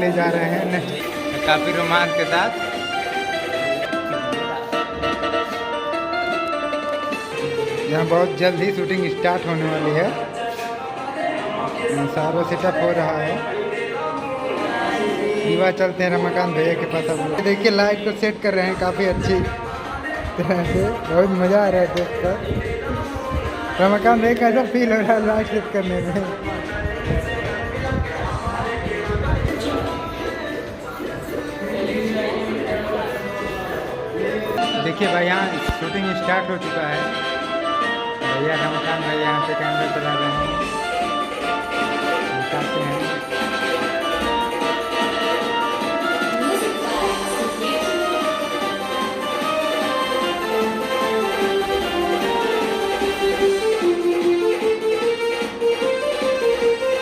ले जा रहे हैं काफ़ी रोमांच के साथ। यहाँ बहुत जल्द ही शूटिंग स्टार्ट होने वाली है। सारा सेटअप हो रहा है। युवा चलते हैं रमाकांत भैया के पास। अब देखिए लाइट को सेट कर रहे हैं काफ़ी अच्छी तरह से। बहुत मज़ा आ रहा है देखकर। रमाकांत भैया कैसा फील हो रहा है लाइट सेट करने में? देखिए भाई यहाँ शूटिंग स्टार्ट हो चुका है। भैया रमाकांत भैया यहाँ पे कैमरा चला रहे हैं। दिखाते हैं।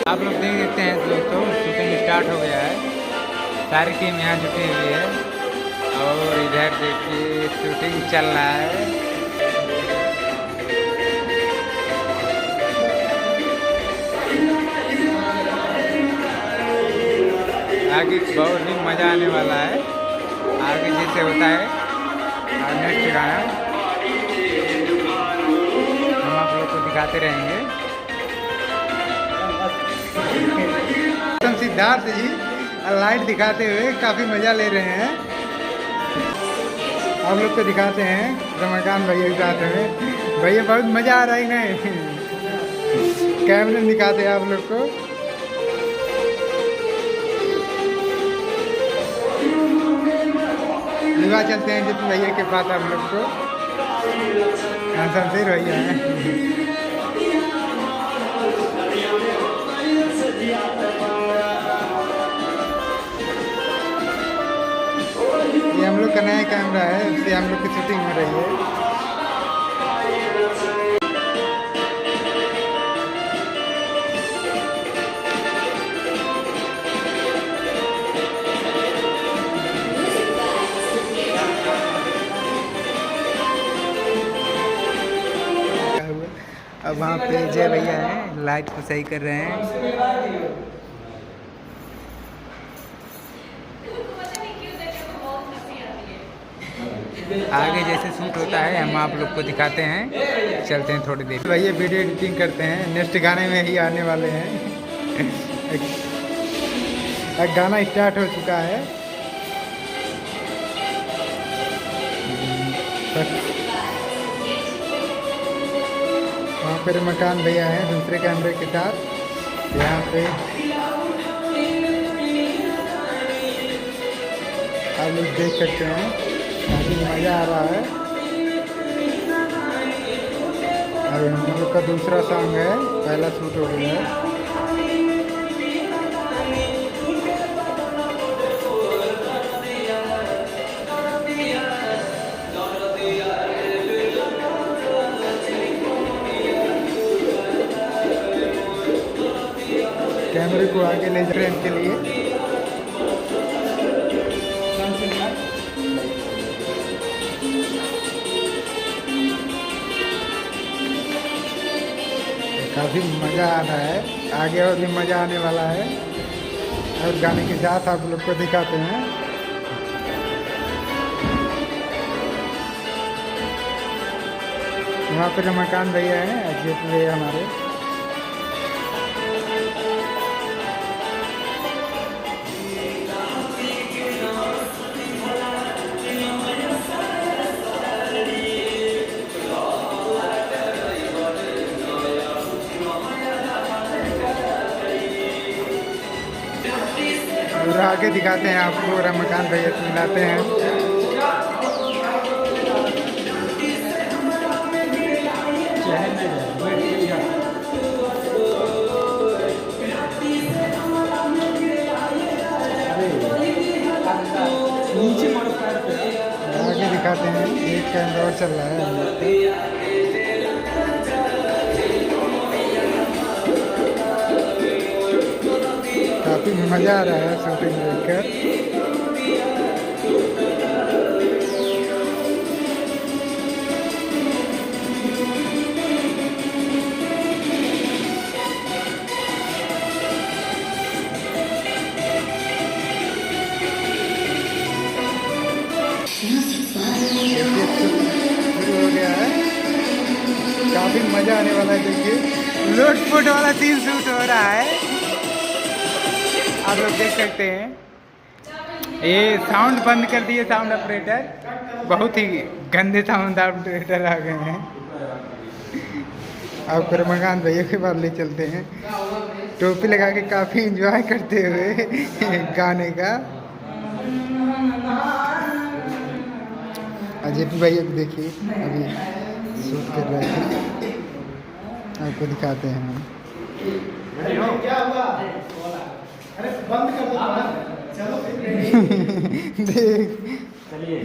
आप लोग देख सकते हैं दोस्तों शूटिंग स्टार्ट हो गया है। सारी टीम यहाँ जुटी हुई है और इधर देखिए शूटिंग चल रहा है। आगे बहुत ही मज़ा आने वाला है। आगे जैसे होता है और नेक्स्ट गाना हम आप लोग को दिखाते रहेंगे। सिद्धार्थ जी लाइट दिखाते हुए काफ़ी मज़ा ले रहे हैं। आप लोग को दिखाते हैं रमाकांत भैया के साथ में। भैया बहुत मज़ा आ रहा है ना। कैमरे में दिखाते हैं आप लोग को। युवा चलते हैं जिस भैया के पास आप लोग को। शमशेर भैया है। ये हम लोग का नया कैमरा है, इससे हम लोग की शूटिंग हो रही है। अब वहाँ पे जय भैया हैं, लाइट को सही कर रहे हैं। आगे जैसे शूट होता है हम आप लोग को दिखाते हैं। चलते हैं थोड़ी देर। भैया वीडियो एडिटिंग करते हैं, नेक्स्ट गाने में ही आने वाले हैं। एक गाना स्टार्ट हो चुका है। वहाँ पर रमाकांत भैया हैं दूसरे कैमरे के साथ। यहाँ पे आप लोग देख सकते हैं काफ़ी मज़ा आ रहा है। और हम लोग का दूसरा सॉन्ग है, पहला शूट हो गया है। कैमरे को आगे ले जा रहे हैं इनके लिए। काफ़ी मज़ा आ रहा है। आगे और भी मज़ा आने वाला है। और गाने के साथ आप लोग को दिखाते हैं। वहाँ पे रमाकांत भैया हैं, अजीत भैया हमारे। और आगे दिखाते हैं आपको रमाकांत भैया से मिलाते हैं। आगे दिखाते हैं, एक कैमरा और चल रहा है। काफ़ी मज़ा आ रहा है शूटिंग देखकर। देखिए शुरू हो गया है, काफी मजा आने वाला है। देखिए लूटपुट वाला सीन शूट हो रहा है, आप लोग देख सकते हैं। ये साउंड बंद कर दिए साउंड ऑपरेटर, बहुत ही गंदे साउंड ऑपरेटर आ गए हैं। अब रमाकांत भैया के पास ले चलते हैं, टोपी लगा के काफी एंजॉय करते हुए गाने का। अजय भैया को देखिए अभी शूट कर रहे थे, आपको दिखाते हैं हम। क्या हुआ? अरे बंद कर दो, चलो देख चलिए।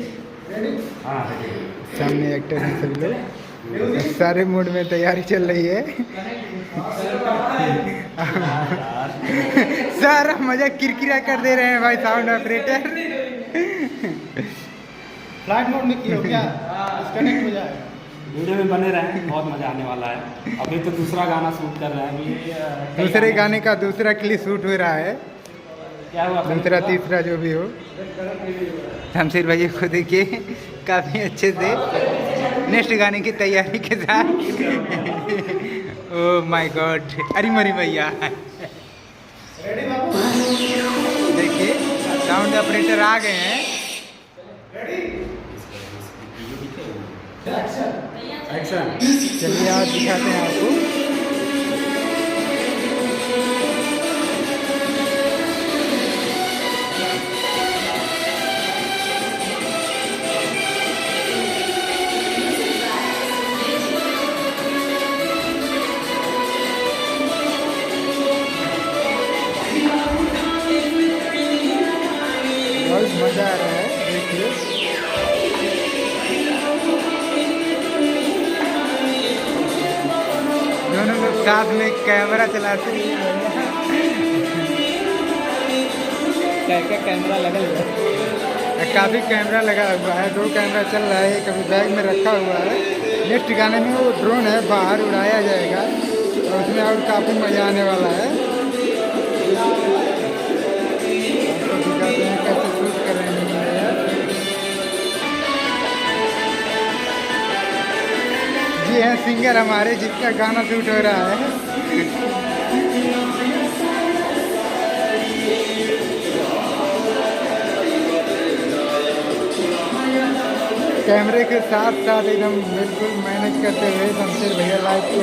सामने एक्टर हैं सभी लोग, सारे मूड में तैयारी चल रही है। सारा मजा किरकिरा कर दे रहे हैं भाई साउंड ऑपरेटर। फ्लाइट मोड में किया क्या? डिस्कनेक्ट हो जाए। वीडियो में बने रहें, बहुत मजा आने वाला है। अभी तो दूसरा गाना शूट कर रहे हैं, दूसरे गाने का दूसरा क्लिप शूट हो रहा है, क्या हुआ दूसरा तीसरा जो भी हो। शमशेर भैया को देखिए काफ़ी अच्छे से नेक्स्ट गाने की तैयारी के साथ। ओह माय गॉड, अरे मरी भैया देखिए साउंड ऑपरेटर आ गए हैं। एक्शन। चलिए आज दिखाते हैं आपको। बहुत मज़ा आ रहा है, देखिए दोनों लोग साथ में कैमरा चलाते हैं। क्या कैमरा लगा हुआ है? काफ़ी कैमरा लगा हुआ है, 2 कैमरा चल रहा है, कभी बैग में रखा हुआ है। नेक्स्ट गाने में वो ड्रोन है, बाहर उड़ाया जाएगा और उसमें और काफ़ी मज़ा आने वाला है। आपको दिखाते हैं कैसे शूट कर रहे हैं। ये है सिंगर हमारे जिसका गाना शूट हो रहा है। कैमरे के साथ साथ एकदम बिल्कुल मैनेज करते हुए शमशेर भैया लाइव को।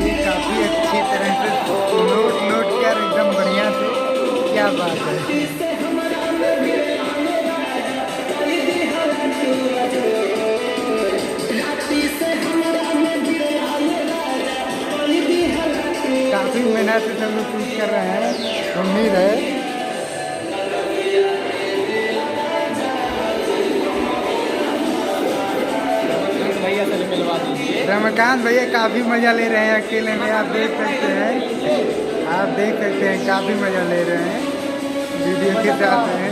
ये काफ़ी अच्छी तरह से नोट कर एकदम बढ़िया से, क्या बात है। काफ़ी मेहनत से सब लोग शूट कर रहे हैं, उम्मीद है। भैया से मिलवा दीजिए। रमाकांत भैया काफ़ी मज़ा ले रहे हैं अकेले में, आप देख सकते हैं, आप देख सकते हैं काफ़ी मज़ा ले रहे हैं, वीडियो के साथ हैं।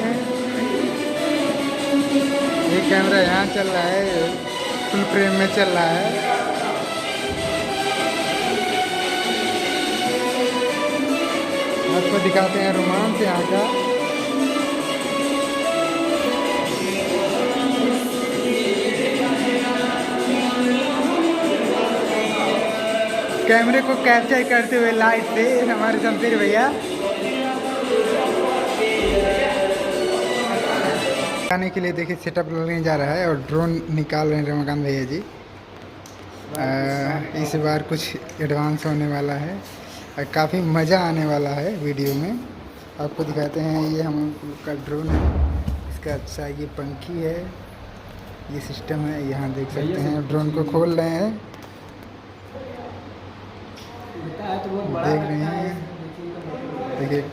ये कैमरा यहाँ चल रहा है, फुल फ्रेम में चल रहा है। आपको दिखाते हैं रोमांस यहाँ का। कैमरे को कैप्चर करते हुए लाइट से हमारे शमशेर भैया। आने के लिए देखिए सेटअप लेने जा रहा है और ड्रोन निकाल रहे हैं रमाकांत भैया जी। इस बार कुछ एडवांस होने वाला है, काफ़ी मज़ा आने वाला है वीडियो में। आपको दिखाते हैं, ये हम का ड्रोन है, इसका अच्छा ये पंखी है, ये सिस्टम है, यहाँ देख सकते हैं। ड्रोन को खोल रहे हैं, देख रहे हैं, देखिए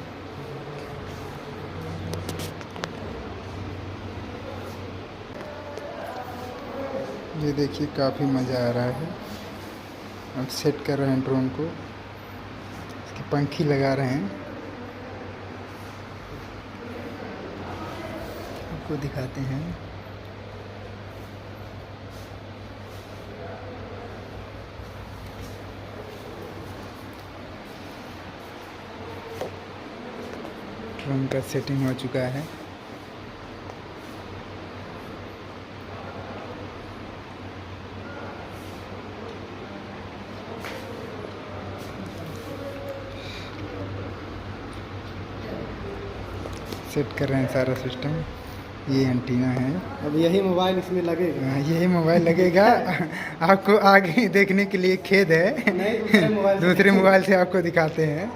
ये देखिए काफ़ी मज़ा आ रहा है। अब सेट कर रहे हैं ड्रोन को, इसकी पंखी लगा रहे हैं, आपको दिखाते हैं। माइक्रोफोन का सेटिंग हो चुका है। सेट कर रहे हैं सारा सिस्टम। ये एंटीना है। अब यही मोबाइल इसमें लगेगा। यही मोबाइल लगेगा। आपको आगे देखने के लिए खेद है। नहीं, दूसरे मोबाइल दूसरे मोबाइल से आपको दिखाते हैं।